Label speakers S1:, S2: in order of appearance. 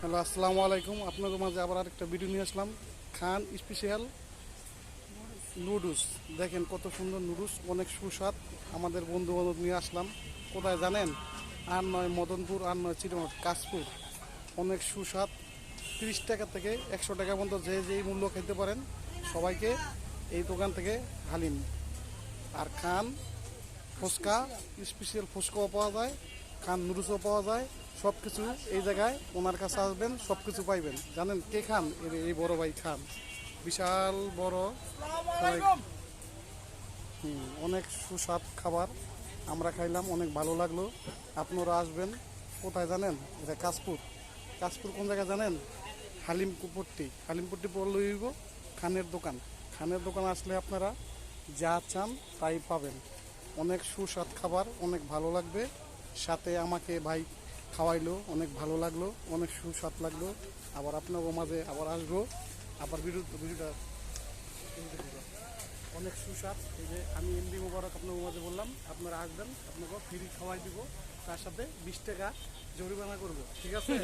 S1: Hello, আসসালামু আলাইকুম। আপনাদের মাঝে আবার আরেকটা ভিডিও নিয়ে আসলাম। খান স্পেশাল নুডলস। দেখেন কত সুন্দর নুডলস, অনেক সুস্বাদ। আমাদের বন্ধু বান্ধব নিয়ে আসলাম। কোথায় জানেন? আর নয় মদনপুর, আর নয় চিরমট, কাশপুর। অনেক সুস্বাদ। 30 টাকা থেকে 100 টাকা পর্যন্ত যে যেই মূল্য খেতে পারেন, সবাইকে এই দোকান থেকে হালিম। আর খান ফুচকা, স্পেশাল ফুচকাও পাওয়া যায়, খান নুডলসও পাওয়া যায়। সব কিছু এই জায়গায় ওনার কাছে আসবেন, সব কিছু পাইবেন। জানেন কে খান? এই বড় ভাই খান, বিশাল বড়। সবাই অনেক সুস্বাদ খাবার আমরা খাইলাম, অনেক ভালো লাগলো। আপনারা আসবেন। কোথায় জানেন? এটা কাশপুর। কাশপুর কোন জায়গায় জানেন? হালিমপট্টি। হালিমপট্টি পড়লে হইব খানের দোকান। খানের দোকান আসলে আপনারা যা চান তাই পাবেন। অনেক সুস্বাদ খাবার, অনেক ভালো লাগবে। সাথে আমাকে ভাই খাওয়াইলো, অনেক ভালো লাগলো, অনেক সুস্বাদ লাগলো। আবার আপনার মাঝে আবার আসবো। আবার ভিডিওটা অনেক সুস্বাদ। এই যে আমি এমডি মোবারক আপনার মাঝে বললাম, আপনারা আসবেন, আপনাকে ফ্রি খাওয়াই দিব, তার সাথে 20 টাকা জরিমানা করবো, ঠিক আছে?